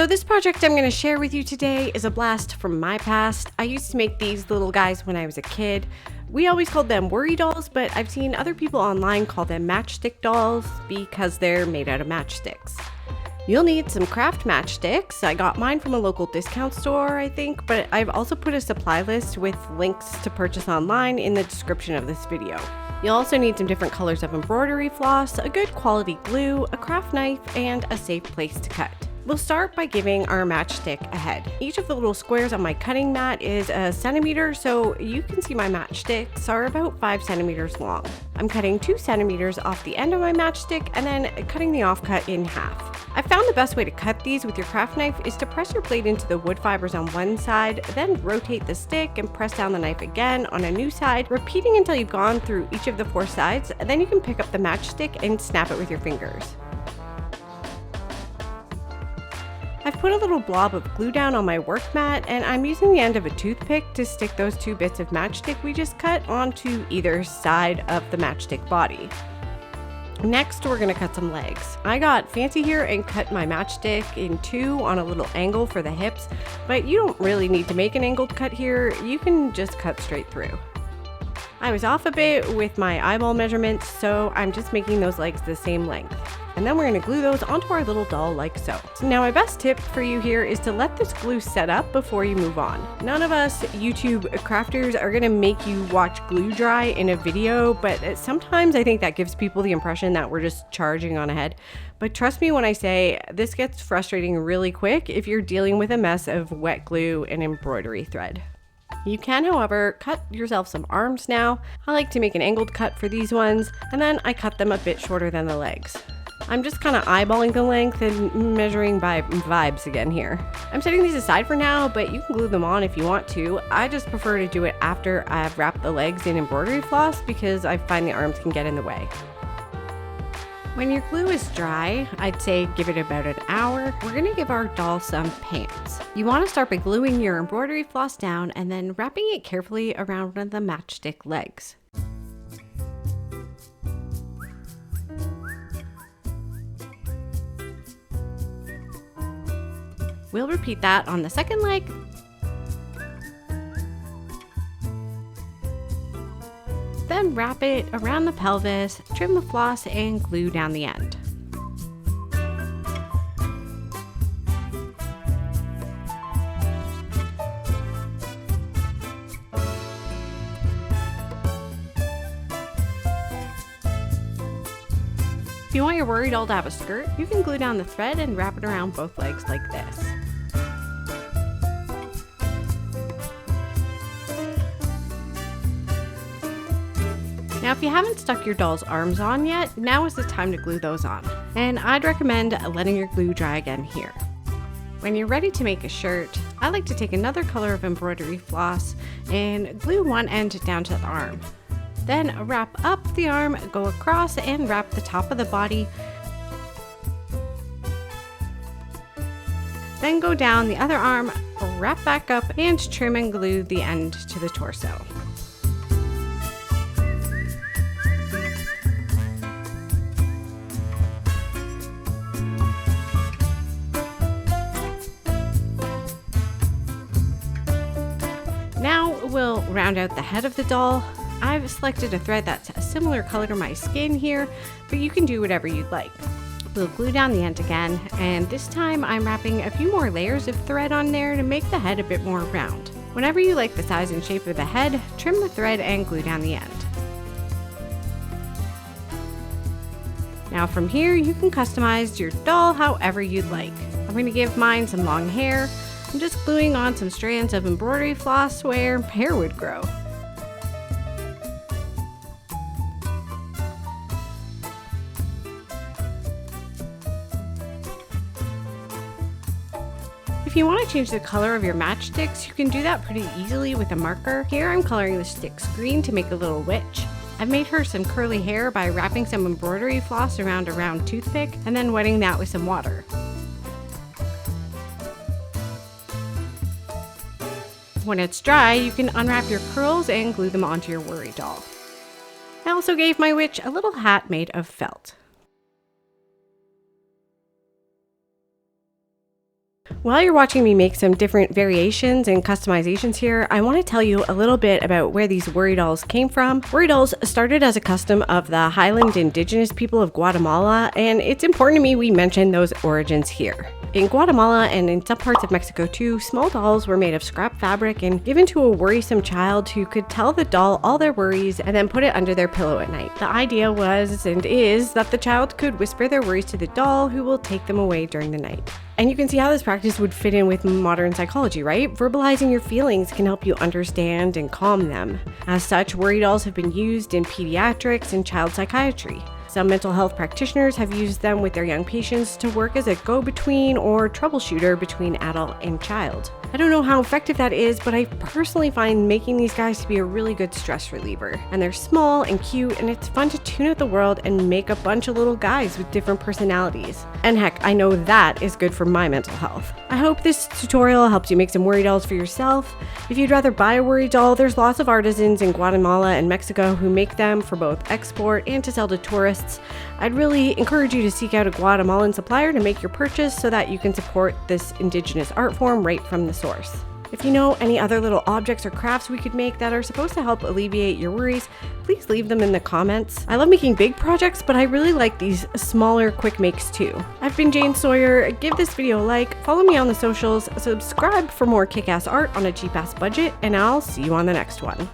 So this project I'm going to share with you today is a blast from my past. I used to make these little guys when I was a kid. We always called them worry dolls, but I've seen other people online call them matchstick dolls because they're made out of matchsticks. You'll need some craft matchsticks. I got mine from a local discount store, I think, but I've also put a supply list with links to purchase online in the description of this video. You'll also need some different colors of embroidery floss, a good quality glue, a craft knife, and a safe place to cut. We'll start by giving our matchstick a head. Each of the little squares on my cutting mat is a centimeter, so you can see my matchsticks are about 5 centimeters long. I'm cutting 2 centimeters off the end of my matchstick and then cutting the offcut in half. I found the best way to cut these with your craft knife is to press your blade into the wood fibers on one side, then rotate the stick and press down the knife again on a new side, repeating until you've gone through each of the 4 sides, and then you can pick up the matchstick and snap it with your fingers. I've put a little blob of glue down on my work mat, and I'm using the end of a toothpick to stick those 2 bits of matchstick we just cut onto either side of the matchstick body. Next, we're going to cut some legs. I got fancy here and cut my matchstick in 2 on a little angle for the hips, but you don't really need to make an angled cut here. You can just cut straight through. I was off a bit with my eyeball measurements, so I'm just making those legs the same length. And then we're going to glue those onto our little doll like so. Now my best tip for you here is to let this glue set up before you move on. None of us YouTube crafters are going to make you watch glue dry in a video, but sometimes I think that gives people the impression that we're just charging on ahead. But trust me when I say this gets frustrating really quick if you're dealing with a mess of wet glue and embroidery thread. You can, however, cut yourself some arms now. I like to make an angled cut for these ones, and then I cut them a bit shorter than the legs. I'm just kind of eyeballing the length and measuring by vibes again here. I'm setting these aside for now, but you can glue them on if you want to. I just prefer to do it after I've wrapped the legs in embroidery floss because I find the arms can get in the way. When your glue is dry, I'd say give it about an hour. We're going to give our doll some pants. You want to start by gluing your embroidery floss down and then wrapping it carefully around one of the matchstick legs. We'll repeat that on the second leg. Then wrap it around the pelvis, trim the floss, and glue down the end. If you want your worry doll to have a skirt, you can glue down the thread and wrap it around both legs like this. Now, if you haven't stuck your doll's arms on yet, now is the time to glue those on. And I'd recommend letting your glue dry again here. When you're ready to make a shirt, I like to take another color of embroidery floss and glue one end down to the arm. Then wrap up the arm, go across, and wrap the top of the body. Then go down the other arm, wrap back up, and trim and glue the end to the torso. Now we'll round out the head of the doll. I've selected a thread that's a similar color to my skin here, but you can do whatever you'd like. We'll glue down the end again, and this time I'm wrapping a few more layers of thread on there to make the head a bit more round. Whenever you like the size and shape of the head, trim the thread and glue down the end. Now from here, you can customize your doll however you'd like. I'm going to give mine some long hair. I'm just gluing on some strands of embroidery floss where hair would grow. If you want to change the color of your matchsticks, you can do that pretty easily with a marker. Here I'm coloring the sticks green to make a little witch. I've made her some curly hair by wrapping some embroidery floss around a round toothpick and then wetting that with some water. When it's dry, you can unwrap your curls and glue them onto your worry doll. I also gave my witch a little hat made of felt. While you're watching me make some different variations and customizations here, I want to tell you a little bit about where these worry dolls came from. Worry dolls started as a custom of the Highland indigenous people of Guatemala, and it's important to me we mention those origins here. In Guatemala and in some parts of Mexico too, small dolls were made of scrap fabric and given to a worrisome child who could tell the doll all their worries and then put it under their pillow at night. The idea was and is that the child could whisper their worries to the doll, who will take them away during the night. And you can see how this practice would fit in with modern psychology, right? Verbalizing your feelings can help you understand and calm them. As such, worry dolls have been used in pediatrics and child psychiatry. Some mental health practitioners have used them with their young patients to work as a go-between or troubleshooter between adult and child. I don't know how effective that is, but I personally find making these guys to be a really good stress reliever. And they're small and cute, and it's fun to tune out the world and make a bunch of little guys with different personalities. And heck, I know that is good for my mental health. I hope this tutorial helps you make some worry dolls for yourself. If you'd rather buy a worry doll, there's lots of artisans in Guatemala and Mexico who make them for both export and to sell to tourists. I'd really encourage you to seek out a Guatemalan supplier to make your purchase so that you can support this indigenous art form right from the source. If you know any other little objects or crafts we could make that are supposed to help alleviate your worries, please leave them in the comments. I love making big projects, but I really like these smaller quick makes too. I've been Jane Sawyer. Give this video a like, follow me on the socials, subscribe for more kick-ass art on a cheap-ass budget, and I'll see you on the next one.